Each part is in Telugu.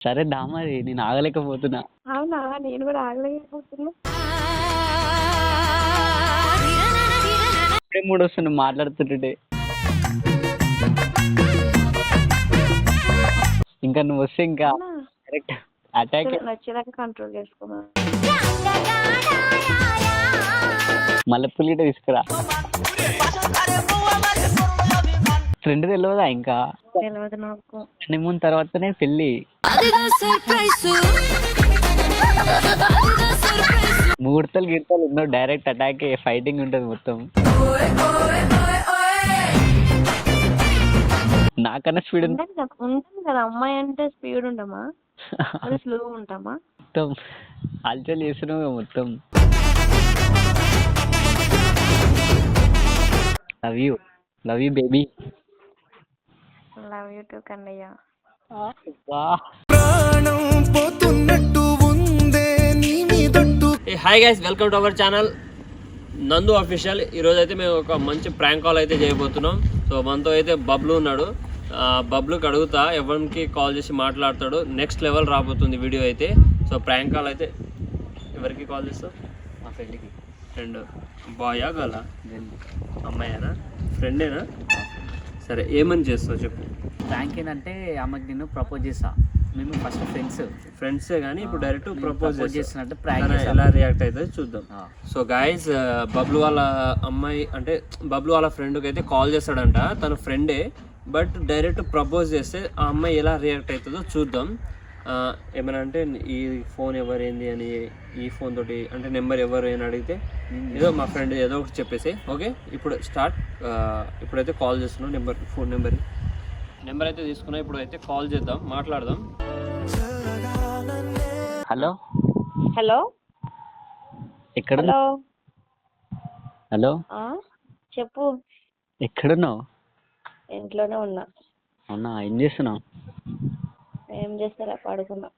సరే దా మరి, నేను ఆగలేకపోతున్నా. అవునా, నేను కూడా ఆగలేకపోతున్నా. ఇప్పుడే మూడు వస్తుంది మాట్లాడుతుంటే. ఇంకా నువ్వు వస్తే ఇంకా అవునా, కరెక్ట్ అటాక్. నచ్చేదాకా కంట్రోల్ చేసుకున్నా. మల్లెపూలు గిట్ట తీసుకురా. ఫ్రెండ్ తెలియదా ఇంకా? తెలియదు నాకు. హనీమూన్ తర్వాతనే పెళ్ళి. ముహూర్తాలు గిర్తాలు ఉండవు, డైరెక్ట్ అటాక్, ఫైటింగ్ ఉంటుంది మొత్తం. నాకన్నా స్పీడ్ ఉంటుంది కదా, అమ్మాయి అంటే స్పీడ్ ఉంటామా, స్లో ఉంటామా? మొత్తం హల్చల్ చేస్తున్నావు మొత్తం. Love you baby. Love you too Kannayya. Hi guys, welcome to our channel నందు అఫీషియల్. ఈరోజు అయితే మేము ఒక మంచి ప్రాంక్ కాల్ అయితే చేయబోతున్నాం. సో మనతో అయితే బబ్లు ఉన్నాడు. బబ్లుకి అడుగుతా, ఎవరికి కాల్ చేసి మాట్లాడతాడు. నెక్స్ట్ లెవెల్ రాబోతుంది వీడియో అయితే. సో ప్రాంక్ కాల్ అయితే ఎవరికి కాల్ చేస్తావు? మా ఫ్రెండ్కి. ఫ్రెండ్ బాయా గలా? అమ్మాయినా? ఫ్రెండేనా? సరే, ఏమని చేస్తావు చెప్పు. ప్రాంక్ ఏంటంటే ఆమెకి నేను ప్రపోజ్ చేస్తా. మేము ఫస్ట్ ఫ్రెండ్సే కానీ ఇప్పుడు డైరెక్ట్ ప్రపోజ్ చేస్తున్నట్టు ఎలా రియాక్ట్ అవుతుంది చూద్దాం. సో గాయస్, బబ్లు వాళ్ళ అమ్మాయి అంటే బబ్లు వాళ్ళ ఫ్రెండ్కి అయితే కాల్ చేస్తాడంట. తన ఫ్రెండే, బట్ డైరెక్ట్ ప్రపోజ్ చేస్తే ఆ అమ్మాయి ఎలా రియాక్ట్ అవుతుందో చూద్దాం. ఏమైనా అంటే ఈ ఫోన్ ఎవరేంది అని, ఈ ఫోన్ తోటి అంటే నెంబర్ ఎవరు అని అడిగితే ఏదో మా ఫ్రెండ్ ఏదో ఒకటి చెప్పేసి ఓకే. ఇప్పుడు స్టార్ట్. ఇప్పుడైతే కాల్ చేస్తున్నాం. ఫోన్ నెంబర్ అయితే తీసుకున్నా. ఇప్పుడు అయితే కాల్ చేద్దాం, మాట్లాడదాం. హలో హలో ఎక్కడ? హలో హలో చెప్పు. ఎక్కడున్నావు? ఇంట్లోనే ఉన్నా. అవునా, ఏం చేస్తున్నావు? ఏం చేస్తారా, పడుకున్నా.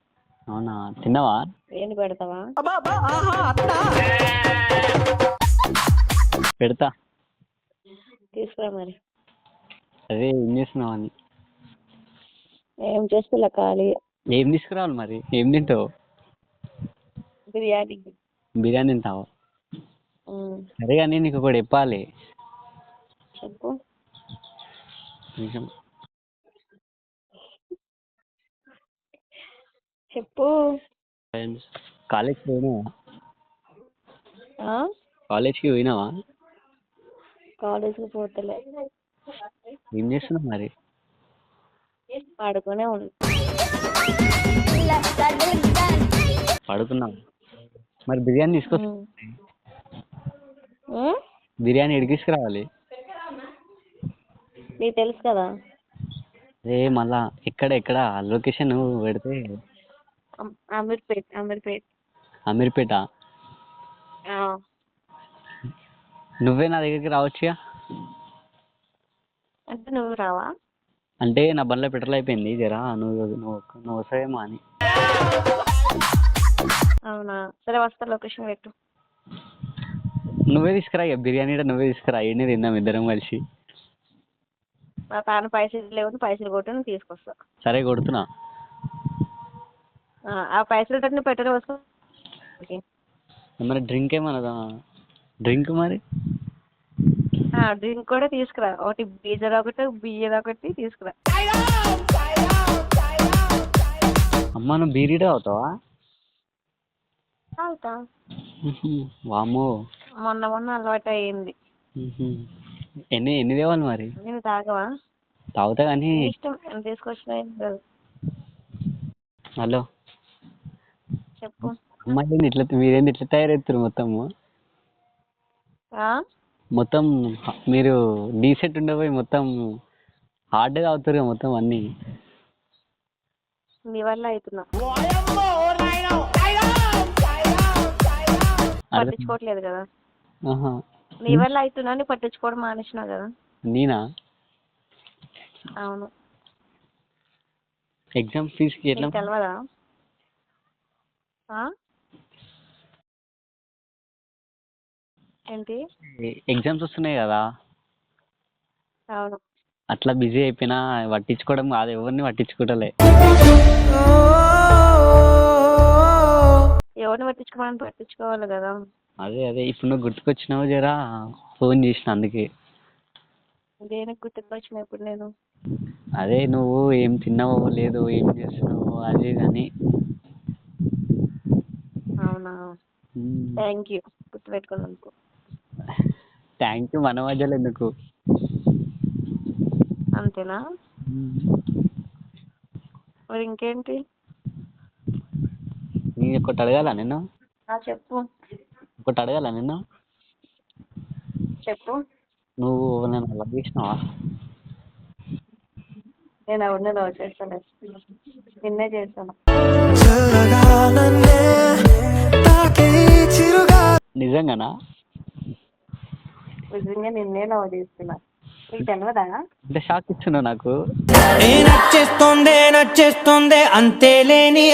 అవునా, తిన్నావా? ఏంటి పెడతావా? పెడతా. తీసుకురా మరి. అదే ఏం చేస్తున్నావు అని. ఏం చేస్తా, ఖాళీ. ఏం తీసుకురావాలి మరి? ఏం తింటావు? బిర్యానీ. బిర్యానీ తింటావా? సరే కానీ నీకు ఒకటి చెప్పాలి. చెప్పు. చెప్పు. కాలేజ్కి పోయినావా? కాలేజ్కి పోయినావా? కాలేజ్కి పోతలే. ఏం చేస్తున్నావు మరి? పడుకునే ఉన్నా. పడుకున్నావు మరి? బిర్యానీ తీసుకొస్తా. బిర్యానీ ఎడికి తీసుకురావాలి? నీకు తెలుసు కదా. అదే మళ్ళా ఎక్కడ లొకేషన్ పెడితే. అమీర్పేట. నువ్వే నా దగ్గరికి రావచ్చుగా. అంటే నువ్వు రావా? అంటే నా బండ్లో పెట్రోల్ అయిపోయింది, జరా నువ్వు వస్తావేమో అని. అవునా, సరే వస్తా, లొకేషన్ పెట్టు. నువ్వే తీసుకురా ఇక, బిర్యానీ నువ్వే తీసుకురా. ఏనే తిందాం ఇద్దరం కలిసి. నా తాను పైసలు లేవు, పైసలు కొట్టు, నువ్వు తీసుకొస్తా. సరే కొడుతున్నా. ఆ పైసలతో నువ్వు పెట్రోల్ వస్తా. మరి డ్రింక్ ఏమన్నదా? డ్రింక్ మరి డ్రింక్ కూడా తీసుకురా. ఒకటి బీజర్ ఒకటి, బియ్యర్ ఒకటి తీసుకురా. అమ్మ, నువ్వు బీరీడే అవుతావా? తాగుతా. వామ్మో, మొన్న అలవాటు అయ్యింది. ఎన్ని తేవాలి మరి? నేను తాగవా? తాగుతా కానీ ఇష్టం, ఎంత తీసుకొచ్చినా ఏం కాదు. హలో చెప్పు. అమ్మాయి మీరేంది ఇట్లా తయారవుతారు మొత్తం మీరు డీసెంట్ ఉండబోయి మొత్తం హార్డ్గా అవుతారు మొత్తం అన్ని. నీ వల్ల అవుతున్నా. పట్టించుకోవట్లేదు కదా. నీ వల్ల అవుతున్నా, నీ పట్టించుకోవడం మానేసినా కదా. నేనా? అవును. ఎగ్జామ్ ఫీజుకి ఎట్లా తెలవదా? ఏంటి? ఎగ్జామ్స్ వస్తున్నాయి కదా. అవును. అట్లా బిజీ అయిపోయినా, పట్టించుకోవడం కాదు, ఎవరిని పట్టించుకోవట్లే. ఎవరిని పట్టించుకోమని పట్టించుకోవాలి కదా. అదే ఇప్పుడు నువ్వు గుర్తుకొచ్చినావు జరా ఫోన్ చేసిన అందుకే. దేనికి గుర్తుకొచ్చిన ఇప్పుడు నేను? అదే నువ్వు ఏం తిన్నావో లేదో ఏం చేస్తున్నావో అదే కానీ. అవునా, థ్యాంక్ యూ గుర్తుపెట్టుకున్నందుకు. థ్యాంక్ యూ మన మధ్యలో ఎందుకు. అంతేనా? మరి ఇంకేంటి? నేను ఒకటి అడగాల నిన్ను? చెప్పు. ఒకటి అడగాల నిన్ను? చెప్పు. నువ్వు నన్ను లవ్ చేసినావా? నేను ఎవరిని లవ్ చేస్తాను? నిన్నే చేస్తాను. నిజంగానా? నిజంగా నిన్నే లవ్ చేస్తున్నా. నీకు తెలియదా? అంటే షాక్ ఇస్తున్నావు నాకు. నచ్చేస్తుంది అంతేలేని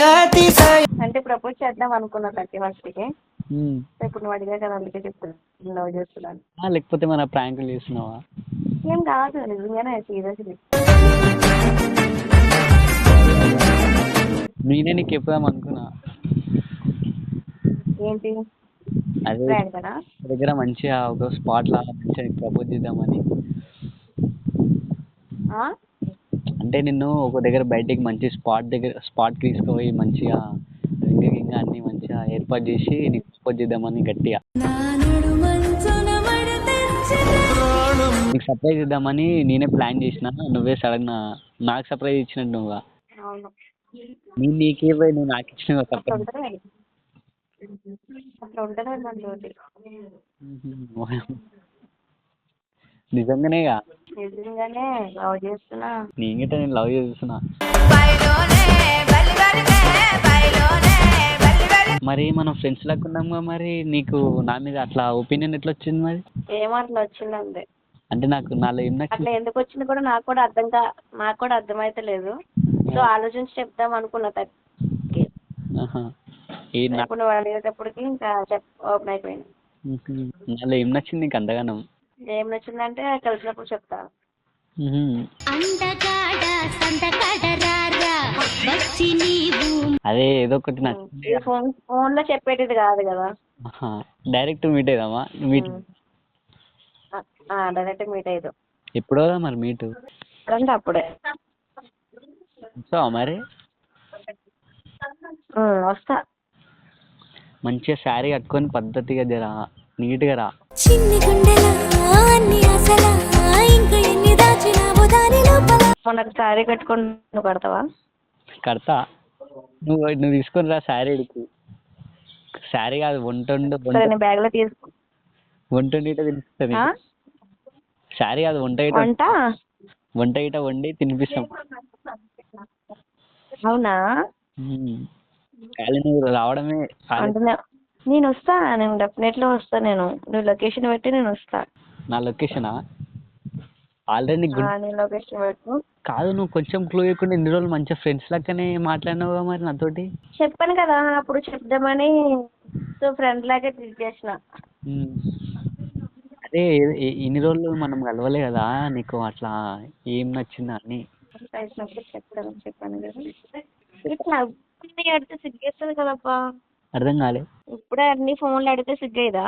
అంటే ప్రపోజ్ చేద్దాం అనుకున్నా 31st. ఇప్పుడు నువ్వు అడిగా కదా అందుకే చెప్తున్నా లవ్ చేస్తున్నాను. లేకపోతే మన ప్రాంకులు చేస్తున్నావా? ఏం కాదు, నిజంగానే సీరియస్లీ. నేనే నీకు చెప్దాం అనుకున్నా. ఏంటి? అదే కదా దగ్గర మంచిగా ఒక స్పాట్ లాగా మంచిగా ప్రపోజ్ చేద్దామని. అంటే నిన్ను ఒక దగ్గర బయటికి మంచి స్పాట్కి తీసుకుపోయి మంచిగా రింగ్ అన్ని మంచిగా ఏర్పాటు చేసి నీకు ప్రపోజ్ చేద్దామని గట్టిగా నీకు సర్ప్రైజ్ ఇద్దామని నేనే ప్లాన్ చేసిన. నువ్వే సడన్ నాకు సర్ప్రైజ్ ఇచ్చినట్టు నువ్వుగా. అవును. నేను నీకే పోయి నువ్వు నాకు ఇచ్చిన సర్ప్రైజ్. అట్లా ఉంటుంది మనతోటి. నిజంగానేగా? నిజంగానే లవ్ చేస్తున్నా. నేను లవ్ చేస్తున్నా. మరి మనం ఫ్రెండ్స్ లాగా ఉన్నాంగా, మరి నీకు నా మీద అట్లా ఒపీనియన్ ఎట్లా వచ్చింది మరి? ఏమో అట్లా వచ్చిందంటే. అంటే నాలో ఏం నచ్చింది? అట్లా ఎందుకు వచ్చింది కూడా నాకు కూడా అర్థమైతే లేదు. సో ఆలోచించి చెప్దాం అనుకున్నా. ఇప్పుడు నువ్వు అడిగేటప్పటికి ఇంకా ఓపెన్ అయిపోయింది. నాలో ఏం నచ్చింది నీకు అంతగానం? ఏం నచ్చిందంటే కలిసినప్పుడు చెప్తా. అదే ఏదో ఒకటి నచ్చింది. ఫోన్ లో చెప్పేటిది కాదు కదా. డైరెక్ట్ మీట్ అయిదామా? డైరెక్ట్ మీట్ అయ్యాం. ఎప్పుడో మరి మీట్ అంటే అప్పుడే వస్తావా మరి? వస్తా. మంచిగా శారీ కట్టుకొని పద్ధతిగా జరా నీట్గా రా. మొన్న శారీ కట్టుకొని నువ్వు కడతావా? కడతా. నువ్వు తీసుకొని రా శారీ. శారీ కాదు బ్యాగ్ లో తీసుకో. వంట తినిపిస్తుంది. శారీ కాదు వంట ఇట వండి తినిపిస్తాం. అవునా? ఖాళీ నువ్వు రావడమే. నేను వస్తా, నేను డెఫినెట్లీ వస్తా. నువ్వు లొకేషన్ పెట్టి నేను వస్తా. నా లొకేషనా? ఆల్రెడీ లొకేషన్ పెట్టు. కాదు, నువ్వు కొంచెం క్లూ ఇవ్వకుండా ఇన్ని రోజులు మంచిగా ఫ్రెండ్స్ లెక్కనే మాట్లాడినావుగా మరి నాతోటి. చెప్పాను కదా అప్పుడు చెప్దామని. సో ఫ్రెండ్ లాగే ట్రీట్ చేసిన. అదే ఇన్ని రోజులు మనం కలవలే కదా, నీకు అట్లా ఏం నచ్చిందా అని చెప్పాను కదా. ఇట్లా అడిగితే సిగ్గేస్తుంది కదప్పా. అర్థం కాలే. ఇప్పుడే అన్ని ఫోన్లో అడిగితే సిగ్గేదా?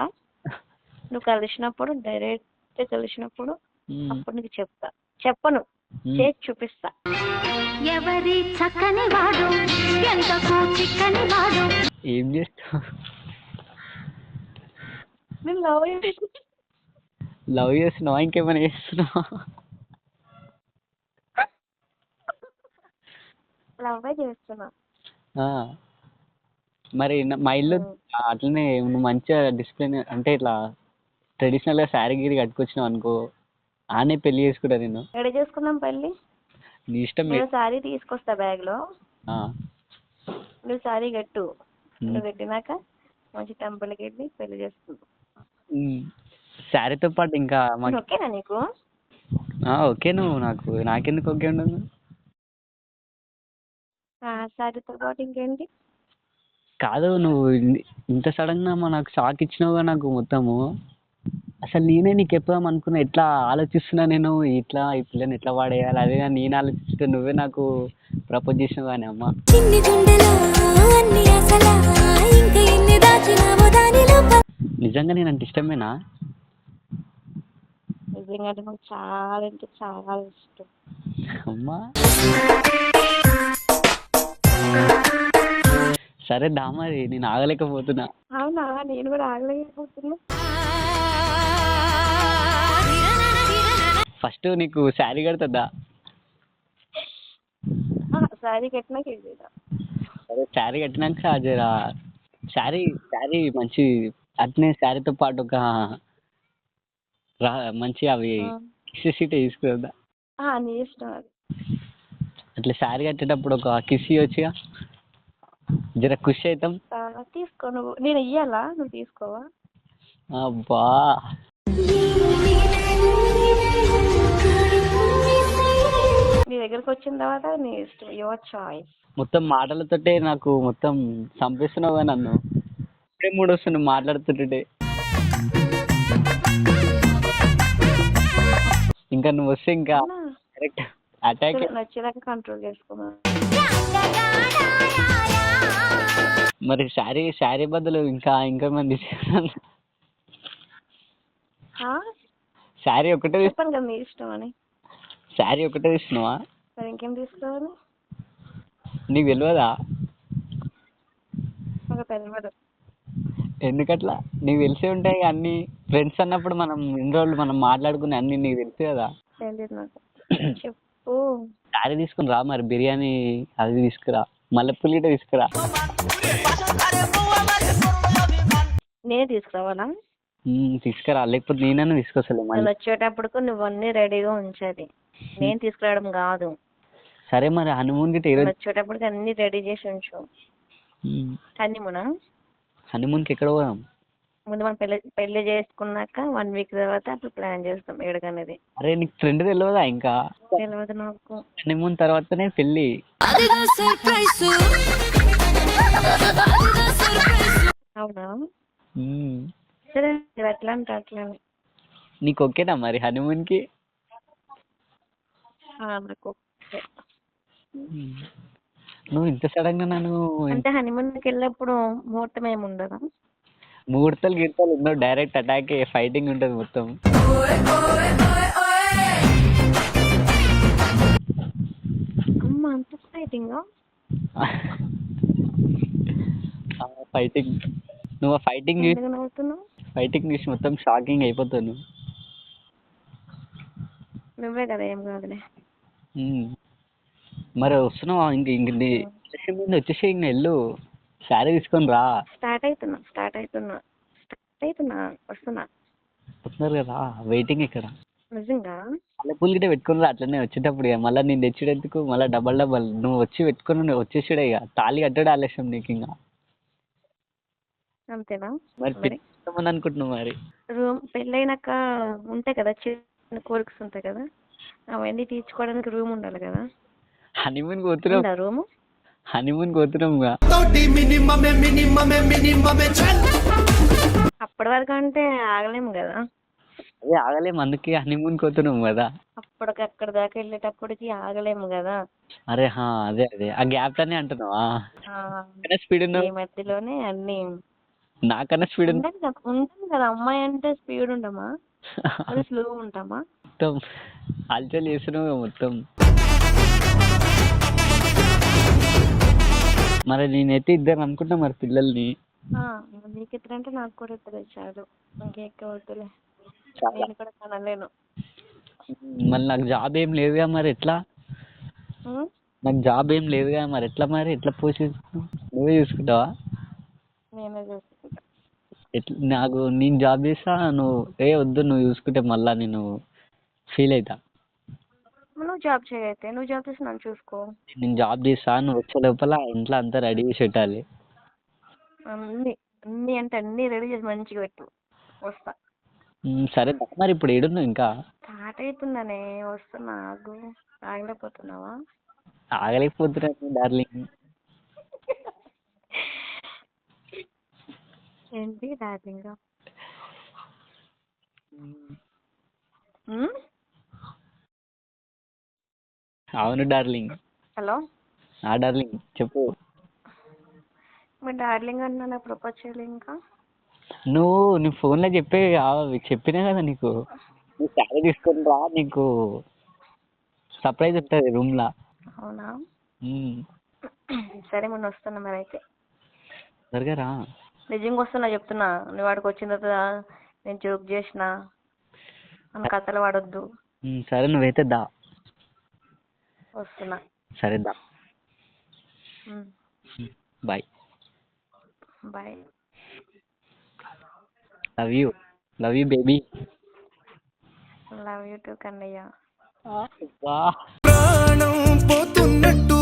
నువ్వు డైరెక్ట్ కలిసినప్పుడు అప్పుడు నీకు చెప్పను, చేసి చూపిస్తా. ఎవరి చక్కని వాడు ఎంతకు చిక్కని వాడు. ఏం చేస్తావు? నేను లవ్ చేస్తున్నావా ఇంకేమైనా చేస్తున్నావా? లవ్ చేస్తున్నా. మరి మా ఇల్లు అట్లనే నువ్వు మంచిగా డిసిప్లిన్ అంటే ఇట్లా ట్రెడిషనల్గా శారీ గిరి కట్టుకొచ్చినావు అనుకో, ఆనే పెళ్లి చేసుకుంటా నేను. ఎక్కడ చేసుకుందాం పెళ్ళి? నీ ఇష్టం. నేను శారీ తీసుకొస్తా బ్యాగ్ లో. నువ్వు శారీ కట్టు. నువ్వు కట్టినాక మంచి టెంపుల్కి వెళ్ళి పెళ్లి చేసుకుంటావు. శారీతో పాటు ఇంకా ఓకేనా నీకు? ఓకే. నాకెందుకు ఓకే ఉండదు? శారీతో పాటు ఇంకేంటి? కాదు, నువ్వు ఇంత సడన్గా నాకు షాక్ ఇచ్చినావుగా నాకు మొత్తము. అసలు నేనే నీకు చెప్దాం అనుకున్నా, ఎట్లా ఆలోచిస్తున్నా నేను ఇట్లా ఈ పిల్లని ఎట్లా వాడేయాలి అదే నేను ఆలోచిస్తే నువ్వే నాకు ప్రపోజ్ చేసినావు కానీ అమ్మ. నిజంగా నేనంటే ఇష్టమేనా? నిజంగా అంటే నాకు చాలా అంటే చాలా ఇష్టం. అమ్మా సరే దా మరి, నేను ఆగలేకపోతున్నా. అవునా, నేను కూడా ఆగలేకపోతున్నా. ఫస్ట్ నీకు శారీ కడుతుందా? శారీ కట్టినాక ఇది సరే శారీ కట్టినాక జర శారీ శారీ మంచి అట్నే శారీతో పాటు ఒక రా మంచి అవి కిస్ సీట్ తీసుకుందా? నీ ఇష్టం అది. అట్లా శారీ కట్టేటప్పుడు ఒక కిస్ ఇవ్వచ్చుగా, జర ఖుషి అవుతాం. తీసుకో నువ్వు, నేను ఇయ్యాలా, నువ్వు తీసుకోవా? అబ్బా నీ దగ్గరకు వచ్చిన తర్వాత నీ ఇష్టం, యువర్ చాయిస్. మొత్తం మాటలతోటే నాకు మొత్తం చంపేస్తున్నావు నన్ను. ఇప్పుడే మూడు వస్తుంది మాట్లాడుతుంటే. ఇంకా నువ్వు వస్తే ఇంకా కరెక్ట్ అటాక్. నచ్చేదాకా కంట్రోల్ చేసుకోమా. మరి శారీ శారీ బదులు ఇంకా మంది శారీ ఒకటే చెప్పాను కదా నీ ఇష్టం అని. శారీ ఒకటే తీసుకున్నావా? మరి ఇంకేం తీసుకోవాలి? నీకు తెలియదా? ఒక తెలియదు. ఎందుకట్లా? నీకు తెలిసే ఉంటాయి అన్ని. ఫ్రెండ్స్ అన్నప్పుడు మనం ఇన్ని రోజులు మనం మాట్లాడుకునే అన్ని నీకు తెలుసు కదా. తెలియదు నాకు. చెప్పు. శారీ తీసుకుని రా మరి, బిర్యానీ అది తీసుకురా, మల్లెపూలు గిట్ట తీసుకురా. నేనే తీసుకురావాలా? తీసుకురా, లేకపోతే నేనన్నా తీసుకొస్తలే నేను మళ్ళీ. వచ్చేటప్పటికి నువ్వు అన్నీ రెడీగా ఉంచాలి, నేను తీసుకురావడం కాదు. సరే మరి హనీమూన్ గిట్ట నేను వచ్చేటప్పటికి అన్ని రెడీ చేసి ఉంచు. హనీమూనా? హనీమూన్కి ఎక్కడ పోదాం? ముందు మనం పెళ్లి చేసుకున్నాక 1 వీక్ తర్వాత అప్పుడు ప్లాన్ చేస్తాం ఎక్కడికనేది. అరే నీకు ఫ్రెండ్ తెలియదా ఇంకా? తెలియదు నాకు. హనీమూన్ తర్వాతనే పెళ్ళి. అవునా? సరే ఎట్లా అంటే అట్లానే. నీకు ఓకేనా మరి హనీమూన్కి? నాకు ఓకే. నువ్వు ఇంత సడన్గా నన్ను అంటే హనీమూన్కి వెళ్ళినప్పుడు ముహూర్తం ఏమి ఉండదా? ముహూర్తాలు గిర్తాలు ఉండవు, డైరెక్ట్ అటాక్, ఫైటింగ్ ఉంటుంది మొత్తం. అమ్మ అంత ఫైటింగా? ఫైటింగ్. నువ్వు ఆ ఫైటింగ్ చూసి మొత్తం షాకింగ్ అయిపోతాను. నువ్వే కదా, ఏం కాదులే. మరి వస్తున్నావా? వచ్చేసి ఇంక వెళ్ళు, శారీ తీసుకొని రా. స్టార్ట్ అవుతున్నా వస్తున్నా. వస్తున్నారు కదా, వెయిటింగ్ ఇక్కడ. నిజంగా? మల్లెపూలు గిట్ట పెట్టుకుని రా అట్లనే వచ్చేటప్పుడు. ఇక మళ్ళీ నేను తెచ్చేటందుకు మళ్ళీ డబల్ నువ్వు వచ్చి పెట్టుకుని వచ్చేసాడే, ఇక తాళి కట్టడు ఆలస్యం నీకు ఇంకా. అంతేనా? మరి పెట్టుకుందామని అనుకుంటున్నావు మరి. రూమ్ పెళ్ళైనాక ఉంటాయి కదా, చిన్న కోరికస్ ఉంటాయి కదా, అవన్నీ తీర్చుకోవడానికి రూమ్ ఉండాలి కదా. హనీమూన్ పోతున్నాం, రూమ్ హనీమూన్ పోతున్నాం. అప్పటి వరకు అంటే ఆగలేము కదా. అదే ఆగలేము, అందుకే హనీమూన్ పోతున్నాం కదా. అప్పటికి అక్కడ దాకా వెళ్ళేటప్పటికి ఆగలేము కదా. అరే అదే అదే ఆ గ్యాప్ లోనే అంటున్నావా? స్పీడ్ ఈ మధ్యలోనే అన్ని. నాకన్నా స్పీడ్ ఉంటుంది కదా, అమ్మాయి అంటే స్పీడ్ ఉండమా, స్లో ఉంటామా? మొత్తం హల్చల్ చేస్తున్నావు మొత్తం. మరి నేనైతే ఇద్దరు అనుకుంటా మరి పిల్లల్ని. నీకు ఇద్దరు అంటే నాకు కూడా ఇద్దరు చాలు, ఇంకెక్కువ వద్దులే. నేను కూడా కనలేను. మళ్ళీ నాకు జాబ్ ఏం లేదుగా, మరి ఎట్లా? నాకు జాబ్ ఏం లేదుగా, మరి ఎట్లా? మరి ఎట్లా పోషిస్తావు? నువ్వే చూసుకుంటావా? నేనే చూసుకుంటా. ఎట్లా? నేను జాబ్ చేస్తా, నువ్వు వద్దు నువ్వు చూసుకుంటే మళ్ళీ నేను ఫీల్ అవుతా. నువ్వు జాబ్ చేయైతే, నువ్వు జాబ్ చేసి నన్ను చూసుకో. నేను జాబ్ చేస్తా, నువ్వు వచ్చే లోపల ఇంట్లో అంతా రెడీ చేసి పెట్టాలి. అన్ని అంటే అన్ని రెడీ చేసి మంచిగా పెట్టు, వస్తా. సరే మరి ఇప్పుడు ఏడున్నావు? ఇంకా స్టార్ట్ అవుతుందనే వస్తున్నా, ఆగలేకపోతున్నావా? ఆగలేకపోతున్నాను డార్లింగ్. ఏంటి డార్లింగ్? అవును డార్లింగ్. హలో డార్లింగ్ చెప్పు. మరి డార్లింగ్ అన్నా ప్రపోజ్ చేయాలి ఇంకా? నువ్వు ఫోన్లో చెప్పినా కదా నీకు, నువ్వు శారీ తీసుకొని రా, నీకు సర్ప్రైజ్ ఉంటుంది రూమ్లో. అవునా? సరే మొన్న వస్తున్నా మరి అయితే. త్వరగా రా. నిజంగా వస్తున్నా చెప్తున్నా. నువ్వు వాడికి వచ్చిన తర్వాత నేను జోక్ చేసిన మన కథలు వాడొద్దు. సరే నువ్వైతే దా. వస్తున్నా. సరే దా. Bye. Bye. Love you baby. Love you too Kannayya. ప్రాణం పోతున్నట్టు